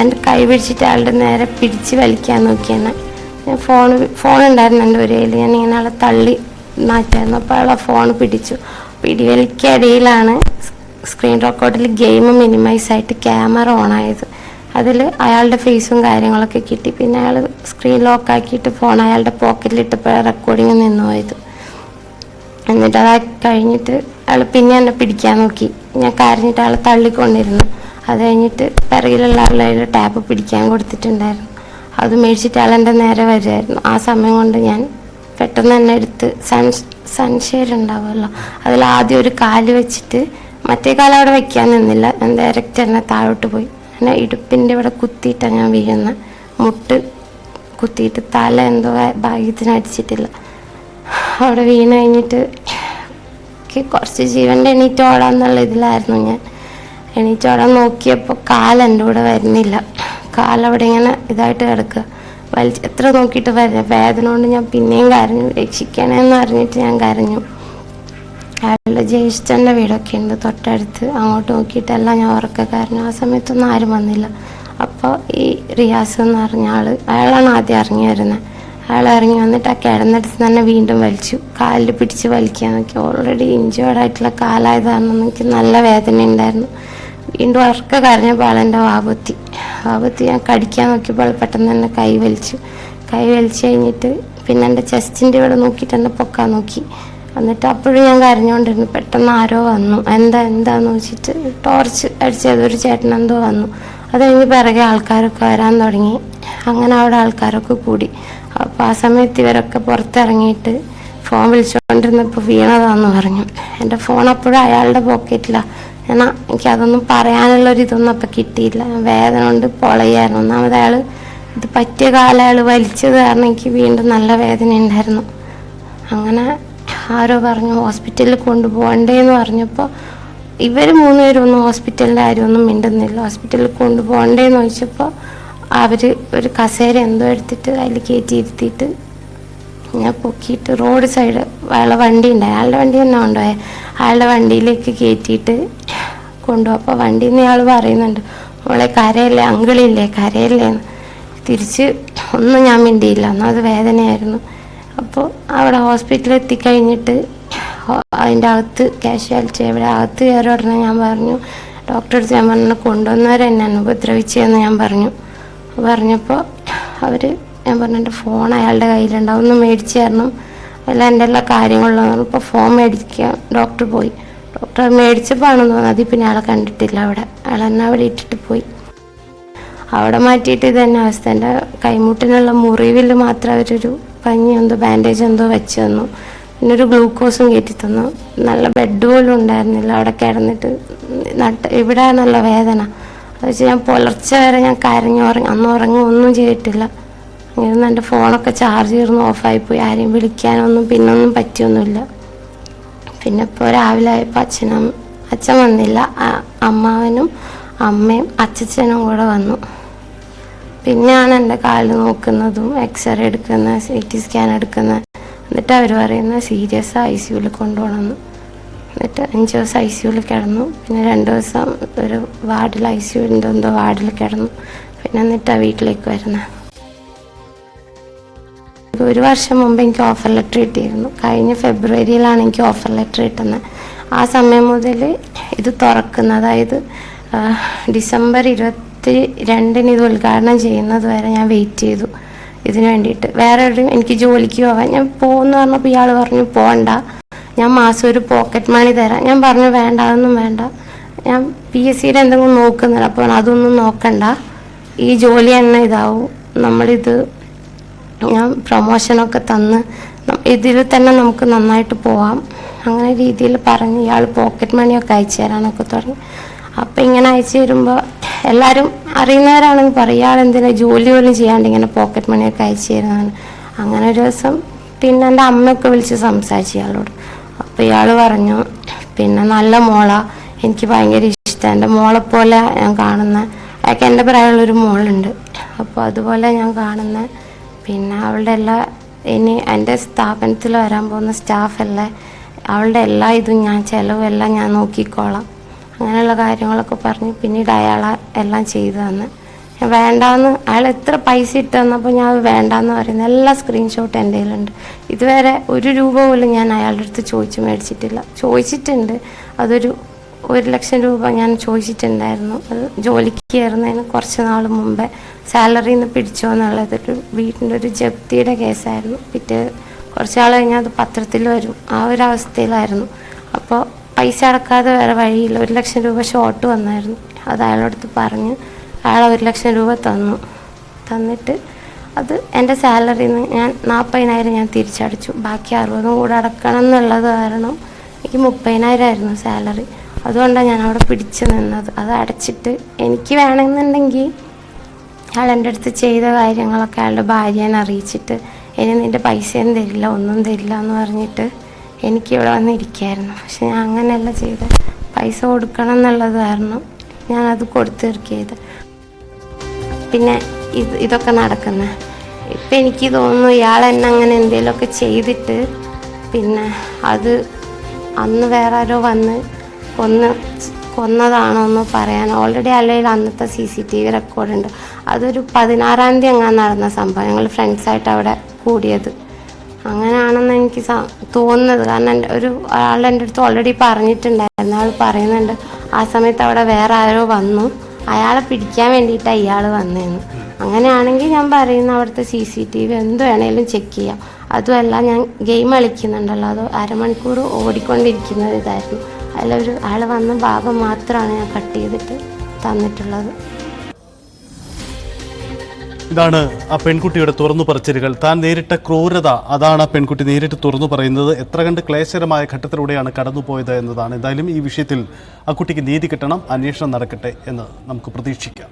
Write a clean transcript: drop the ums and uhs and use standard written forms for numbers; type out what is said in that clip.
എൻ്റെ കൈ പിടിച്ചിട്ട് അയാളുടെ നേരെ പിടിച്ച് വലിക്കാൻ നോക്കിയെന്നെ. ഞാൻ ഫോൺ ഉണ്ടായിരുന്നു എൻ്റെ ഒരു കയ്യിൽ. ഞാൻ ഇങ്ങനെ ആളെ തള്ളി മാറ്റായിരുന്നു. അപ്പോൾ അയാളെ ഫോൺ പിടിച്ചു. പിടിവലിക്കിടയിലാണ് സ്ക്രീൻ റെക്കോർഡിൽ ഗെയിം മിനിമൈസായിട്ട് ക്യാമറ ഓണായത്. അതിൽ അയാളുടെ ഫേസും കാര്യങ്ങളൊക്കെ കിട്ടി. പിന്നെ അയാൾ സ്ക്രീൻ ലോക്കാക്കിയിട്ട് ഫോൺ അയാളുടെ പോക്കറ്റിലിട്ടപ്പോൾ റെക്കോർഡിങ് നിന്ന് പോയത്. എന്നിട്ട് അത് കഴിഞ്ഞിട്ട് അയാൾ പിന്നെ എന്നെ പിടിക്കാൻ നോക്കി. ഞാൻ കരഞ്ഞിട്ട് അയാളെ തള്ളിക്കൊണ്ടിരുന്നു. അത് കഴിഞ്ഞിട്ട് പിറകിലുള്ള ആളുടെ ടാപ്പ് പിടിക്കാൻ കൊടുത്തിട്ടുണ്ടായിരുന്നു. അത് മേടിച്ചിട്ട് അയാൾ എൻ്റെ നേരെ വരുമായിരുന്നു. ആ സമയം കൊണ്ട് ഞാൻ പെട്ടെന്ന് തന്നെ എടുത്ത് സൺഷെയ്ഡ് ഉണ്ടാവുമല്ലോ, അതിൽ ആദ്യം ഒരു കാല് വെച്ചിട്ട് മറ്റേ കാലം അവിടെ വെക്കാൻ നിന്നില്ല. ഞാൻ ഡയറക്റ്റ് തന്നെ താഴോട്ട് പോയി. എന്നെ ഇടുപ്പിൻ്റെ ഇവിടെ കുത്തിയിട്ടാണ് ഞാൻ വീഴുന്ന. മുട്ട് കുത്തിയിട്ട് തല എന്തോ ഭാഗ്യത്തിന് അടിച്ചിട്ടില്ല. അവിടെ വീണ് കഴിഞ്ഞിട്ട് കുറച്ച് ജീവൻ്റെ എണീറ്റ് ഓടാന്നുള്ള ഇതിലായിരുന്നു ഞാൻ. എണീറ്റ് ഓടാൻ നോക്കിയപ്പോൾ കാലെൻ്റെ കൂടെ വരുന്നില്ല. കാലവിടെ ഇങ്ങനെ ഇതായിട്ട് കിടക്കുക. എത്ര നോക്കിയിട്ട് വരില്ല. വേദന കൊണ്ട് ഞാൻ പിന്നെയും കരഞ്ഞു. രക്ഷിക്കണമെന്ന് അറിഞ്ഞിട്ട് ഞാൻ കരഞ്ഞു. അയാളുടെ ജ്യേഷ്ഠൻ്റെ വീടൊക്കെ ഉണ്ട് തൊട്ടടുത്ത്. അങ്ങോട്ട് നോക്കിയിട്ടെല്ലാം ഞാൻ ഉറക്കെ കരഞ്ഞു. ആ സമയത്തൊന്നും ആരും വന്നില്ല. അപ്പോൾ ഈ റിയാസ് എന്ന് പറഞ്ഞ അയാളാണ് ആദ്യം ഇറങ്ങി വരുന്നത്. അയാൾ ഇറങ്ങി വന്നിട്ട് ആ കിടന്നിടത്ത് തന്നെ വീണ്ടും വലിച്ചു. കാലിൽ പിടിച്ച് വലിക്കാൻ നോക്കി. ഓൾറെഡി ഇഞ്ചേർഡായിട്ടുള്ള കാലായത് കാരണം എനിക്ക് നല്ല വേദന ഉണ്ടായിരുന്നു. വീണ്ടും ഉറക്കെ കരഞ്ഞപ്പോൾ ആളെൻ്റെ വാപത്തി ഞാൻ കടിക്കാൻ നോക്കിയപ്പോൾ പെട്ടെന്ന് തന്നെ കൈ വലിച്ചു കഴിഞ്ഞിട്ട് പിന്നെ എൻ്റെ ചെസ്റ്റിൻ്റെ ഇവിടെ നോക്കിയിട്ട് എന്നെ പൊക്കാൻ നോക്കി. എന്നിട്ട് അപ്പോഴും ഞാൻ കരഞ്ഞുകൊണ്ടിരുന്നു. പെട്ടെന്ന് ആരോ വന്നു. എന്താന്ന് വെച്ചിട്ട് ടോർച്ച് അടിച്ചത് ഒരു ചേട്ടൻ എന്തോ വന്നു. അത് കഴിഞ്ഞ് പിറകെ ആൾക്കാരൊക്കെ വരാൻ തുടങ്ങി. അങ്ങനെ അവിടെ ആൾക്കാരൊക്കെ കൂടി. അപ്പോൾ ആ സമയത്ത് ഇവരൊക്കെ പുറത്തിറങ്ങിയിട്ട് ഫോൺ വിളിച്ചുകൊണ്ടിരുന്നപ്പോൾ വീണതാന്ന് പറഞ്ഞു. എൻ്റെ ഫോൺ അപ്പോഴും അയാളുടെ പോക്കറ്റിലാണ്. എനിക്കതൊന്നും പറയാനുള്ളൊരിതൊന്നും അപ്പം കിട്ടിയില്ല. വേദന കൊണ്ട് പൊളയായിരുന്നു. ഒന്നാമത് അയാൾ ഇത് പറ്റിയ കാലം അയാൾ വലിച്ചത് കാരണം എനിക്ക് വീണ്ടും നല്ല വേദന ഉണ്ടായിരുന്നു. അങ്ങനെ ആരോ പറഞ്ഞു ഹോസ്പിറ്റലിൽ കൊണ്ടുപോകണ്ടേന്ന് പറഞ്ഞപ്പോൾ ഇവർ 3 പേരും ഒന്നും ഹോസ്പിറ്റലിൻ്റെ കാര്യമൊന്നും മിണ്ടുന്നില്ല. ഹോസ്പിറ്റലിൽ കൊണ്ടുപോകണ്ടേന്ന് ചോദിച്ചപ്പോൾ അവർ ഒരു കസേര എന്തോ എടുത്തിട്ട് അതിൽ കയറ്റിയിരുത്തിയിട്ട് ഞാൻ പൊക്കിയിട്ട് റോഡ് സൈഡ് അയാളുടെ വണ്ടി ഉണ്ടായി. അയാളുടെ വണ്ടി തന്നെ കൊണ്ടുപോയത്. അയാളുടെ വണ്ടിയിലേക്ക് കയറ്റിയിട്ട് കൊണ്ടുപോകും. അപ്പോൾ വണ്ടിയിൽ നിന്ന് ഇയാൾ പറയുന്നുണ്ട്, മോളെ കരയല്ലേ, അങ്കിളില്ലേ കരയല്ലേന്ന്. തിരിച്ച് ഒന്നും ഞാൻ മിണ്ടിയില്ല. എന്നാൽ അത് വേദനയായിരുന്നു. അപ്പോൾ അവിടെ ഹോസ്പിറ്റലിൽ എത്തിക്കഴിഞ്ഞിട്ട് അതിൻ്റെ അകത്ത് കാഷ്വാലിറ്റി എവിടെ അകത്ത് കയറി ഉടനെ ഞാൻ പറഞ്ഞു, ഡോക്ടറെ അടുത്ത് ഞാൻ പറഞ്ഞു കൊണ്ടുവന്നവരെ എന്നെ ഉപദ്രവിച്ചതെന്ന് ഞാൻ പറഞ്ഞപ്പോൾ ഞാൻ പറഞ്ഞു എൻ്റെ ഫോൺ അയാളുടെ കയ്യിലുണ്ടാവും, ഒന്ന് മേടിച്ച് തരണം, എൻ്റെ എല്ലാ കാര്യങ്ങളിലും പറഞ്ഞു. ഇപ്പോൾ ഫോൺ മേടിക്കാൻ ഡോക്ടർ പോയി. ഡോക്ടർ മേടിച്ചപ്പോൾ ആണെന്ന് തോന്നുന്നു. അതിൽ പിന്നെ അയാളെ കണ്ടിട്ടില്ല. അയാൾ എന്നെ അവിടെ ഇട്ടിട്ട് പോയി. അവിടെ മാറ്റിയിട്ട് ഇത് തന്നെ അവസ്ഥ. എൻ്റെ കൈമുട്ടിനുള്ള മുറിവിൽ മാത്രം അവരൊരു പഞ്ഞി എന്തോ ബാൻഡേജ് എന്തോ വെച്ച് തന്നു. പിന്നെ ഒരു ഗ്ലൂക്കോസും കയറ്റി തന്നു. നല്ല ബെഡ് പോലും ഉണ്ടായിരുന്നില്ല. അവിടെ കിടന്നിട്ട് ഇവിടെ നല്ല വേദന. അത് വെച്ച് ഞാൻ പുലർച്ചെ വരെ ഞാൻ അന്ന് ഒന്നും ചെയ്തിട്ടില്ല. അങ്ങനെ എൻ്റെ ഫോണൊക്കെ ചാർജ് ചെയ്തിരുന്നു ഓഫായിപ്പോയി. ആരെയും വിളിക്കാനൊന്നും പിന്നൊന്നും പറ്റിയൊന്നുമില്ല. പിന്നെ ഇപ്പോൾ രാവിലെ ആയപ്പോൾ അച്ഛൻ വന്നില്ല. അമ്മാവനും അമ്മയും അച്ഛനും കൂടെ വന്നു. പിന്നെയാണ് എൻ്റെ കാല് നോക്കുന്നതും എക്സ്റേ എടുക്കുന്ന CT സ്കാൻ എടുക്കുന്ന. എന്നിട്ട് അവർ പറയുന്നത് സീരിയസ് ICUവിൽ കൊണ്ടുപോകണമെന്ന്. എന്നിട്ട് 5 ദിവസം ICUവിൽ കിടന്നു. പിന്നെ 2 ദിവസം ഒരു വാർഡിൽ ICUവിൻ്റെ എന്തോ വാർഡിൽ കിടന്നു. പിന്നെ എന്നിട്ടാണ് വീട്ടിലേക്ക് വരുന്നത്. 1 വർഷം മുമ്പ് എനിക്ക് ഓഫർ ലെറ്റർ കിട്ടിയിരുന്നു. കഴിഞ്ഞ ഫെബ്രുവരിയിലാണ് എനിക്ക് ഓഫർ ലെറ്റർ കിട്ടുന്നത്. ആ സമയം മുതൽ ഇത് തുറക്കുന്ന, അതായത് ഡിസംബർ 22 ഇത് ഉദ്ഘാടനം ചെയ്യുന്നത് വരെ ഞാൻ വെയിറ്റ് ചെയ്തു ഇതിന് വേണ്ടിയിട്ട്. വേറെ എനിക്ക് ജോലിക്ക് പോകാൻ ഞാൻ പോകുമെന്ന് പറഞ്ഞപ്പോൾ ഇയാൾ പറഞ്ഞു പോകണ്ട, ഞാൻ മാസം ഒരു പോക്കറ്റ് മണി തരാം. ഞാൻ പറഞ്ഞു വേണ്ട, അതൊന്നും വേണ്ട, ഞാൻ PSCയുടെ എന്തെങ്കിലും നോക്കുന്നില്ല. അപ്പോൾ അതൊന്നും നോക്കണ്ട, ഈ ജോലി തന്നെ ഇതാവും, നമ്മളിത് ഞാൻ പ്രൊമോഷനൊക്കെ തന്ന് ഇതിൽ തന്നെ നമുക്ക് നന്നായിട്ട് പോവാം, അങ്ങനെ രീതിയിൽ പറഞ്ഞ് ഇയാൾ പോക്കറ്റ് മണിയൊക്കെ അയച്ചു തരാനൊക്കെ തുടങ്ങി. അപ്പം ഇങ്ങനെ അയച്ചു തരുമ്പോൾ എല്ലാവരും അറിയുന്നവരാണെങ്കിൽ പറയും ഇയാൾ എന്തിനാ ജോലി പോലും ചെയ്യാണ്ട് ഇങ്ങനെ പോക്കറ്റ് മണിയൊക്കെ അയച്ചു തരുന്നതാണ്. അങ്ങനെ ഒരു ദിവസം പിന്നെ എൻ്റെ അമ്മയൊക്കെ വിളിച്ച് സംസാരിച്ചു ഇയാളോട്. അപ്പോൾ ഇയാൾ പറഞ്ഞു പിന്നെ നല്ല മോളാ, എനിക്ക് ഭയങ്കര ഇഷ്ടമാണ്, എൻ്റെ മോളെപ്പോലെ ഞാൻ കാണുന്ന, അതൊക്കെ എൻ്റെ പ്രായമുള്ളൊരു മോളുണ്ട്, അപ്പോൾ അതുപോലെ ഞാൻ കാണുന്ന, പിന്നെ അവളുടെ ഇനി എൻ്റെ സ്ഥാപനത്തിൽ വരാൻ പോകുന്ന സ്റ്റാഫല്ലേ, അവളുടെ എല്ലാ ഇതും ഞാൻ ചിലവെല്ലാം ഞാൻ നോക്കിക്കോളാം, അങ്ങനെയുള്ള കാര്യങ്ങളൊക്കെ പറഞ്ഞ് പിന്നീട് അയാൾ എല്ലാം ചെയ്തു തന്ന് ഞാൻ വേണ്ടാന്ന്, അയാൾ എത്ര പൈസ ഇട്ട് തന്നപ്പോൾ ഞാൻ അത് വേണ്ടാന്ന് പറയുന്നത് എല്ലാ സ്ക്രീൻഷോട്ട് എൻ്റെ കയ്യിലുണ്ട്. ഇതുവരെ 1 രൂപ പോലും ഞാൻ അയാളുടെ അടുത്ത് ചോദിച്ച് മേടിച്ചിട്ടില്ല. ചോദിച്ചിട്ടുണ്ട്, അതൊരു 1,00,000 രൂപ ഞാൻ ചോദിച്ചിട്ടുണ്ടായിരുന്നു. അത് ജോലിക്ക് കയറുന്നതിന് കുറച്ച് നാൾ മുമ്പേ സാലറിയിൽ നിന്ന് പിടിച്ചോ എന്നുള്ളതൊരു വീടിൻ്റെ ഒരു ജപ്തിയുടെ കേസായിരുന്നു. കുറച്ച് നാൾ കഴിഞ്ഞാൽ അത് പത്രത്തിൽ വരും, ആ ഒരു അവസ്ഥയിലായിരുന്നു. അപ്പോൾ പൈസ അടക്കാതെ വേറെ വഴിയില്ല. 1,00,000 രൂപ ഷോർട്ട് വന്നായിരുന്നു. അത് അയാളടുത്ത് പറഞ്ഞ് അയാൾ 1,00,000 രൂപ തന്നിട്ട് അത് എൻ്റെ സാലറിയിൽ നിന്ന് ഞാൻ 40,000 ഞാൻ തിരിച്ചടച്ചു. ബാക്കി 60 കൂടെ അടക്കണം എന്നുള്ളത് കാരണം എനിക്ക് 30,000 ആയിരുന്നു സാലറി. അതുകൊണ്ടാണ് ഞാൻ അവിടെ പിടിച്ചു നിന്നത്. അത് അടച്ചിട്ട് എനിക്ക് വേണമെന്നുണ്ടെങ്കിൽ അയാൾ എൻ്റെ അടുത്ത് ചെയ്ത കാര്യങ്ങളൊക്കെ അയാളുടെ ഭാര്യനെ അറിയിച്ചിട്ട് ഇനി നിൻ്റെ പൈസയും തരില്ല, ഒന്നും തരില്ല എന്ന് പറഞ്ഞിട്ട് എനിക്കിവിടെ വന്നിരിക്കുകയായിരുന്നു. പക്ഷെ ഞാൻ അങ്ങനെയല്ല ചെയ്തത്. പൈസ കൊടുക്കണം എന്നുള്ളത് കാരണം ഞാനത് കൊടുത്തു തീർക്കിയത്. പിന്നെ ഇതൊക്കെ നടക്കുന്നത് ഇപ്പം എനിക്ക് തോന്നുന്നു ഇയാൾ എന്നെ അങ്ങനെ എന്തെങ്കിലുമൊക്കെ ചെയ്തിട്ട് പിന്നെ അത് അന്ന് വേറെ ആരോ വന്ന് കൊന്നതാണോ എന്ന് പറയാൻ ഓൾറെഡി അല്ലെങ്കിൽ അന്നത്തെ CCTV റെക്കോർഡുണ്ട്. അതൊരു 16-ാം തീയതി അങ്ങനെ നടന്ന സംഭവം. ഞങ്ങൾ ഫ്രണ്ട്സായിട്ട് അവിടെ കൂടിയത് അങ്ങനെയാണെന്ന് എനിക്ക് തോന്നുന്നത്. കാരണം ഒരാൾ എൻ്റെ അടുത്ത് ഓൾറെഡി പറഞ്ഞിട്ടുണ്ടായിരുന്നു. അയാൾ പറയുന്നുണ്ട് ആ സമയത്ത് അവിടെ വേറെ ആരോ വന്നു, അയാളെ പിടിക്കാൻ വേണ്ടിയിട്ടാണ് ഇയാൾ വന്നതെന്ന്. അങ്ങനെയാണെങ്കിൽ ഞാൻ പറയുന്ന അവിടുത്തെ CCTV എന്ത് വേണേലും ചെക്ക് ചെയ്യാം. അതുമല്ല ഞാൻ ഗെയിം കളിക്കുന്നുണ്ടല്ലോ, അത് അരമണിക്കൂർ ഓടിക്കൊണ്ടിരിക്കുന്നത് ഇതായിരുന്നു. അതിലൊരു ആൾ വന്ന ഭാഗം മാത്രമാണ് ഞാൻ കട്ട് ചെയ്തിട്ട് തന്നിട്ടുള്ളത്. ഇതാണ് ആ പെൺകുട്ടിയുടെ തുറന്നു പറച്ചിലുകൾ. താൻ നേരിട്ട ക്രൂരത അതാണ് ആ പെൺകുട്ടി നേരിട്ട് തുറന്നു പറയുന്നത്. എത്ര കണ്ട് ക്ലേശകരമായ ഘട്ടത്തിലൂടെയാണ് കടന്നുപോയത് എന്നതാണ്. എന്തായാലും ഈ വിഷയത്തിൽ ആ കുട്ടിക്ക് നീതി കിട്ടണം, അന്വേഷണം നടക്കട്ടെ എന്ന് നമുക്ക് പ്രതീക്ഷിക്കാം.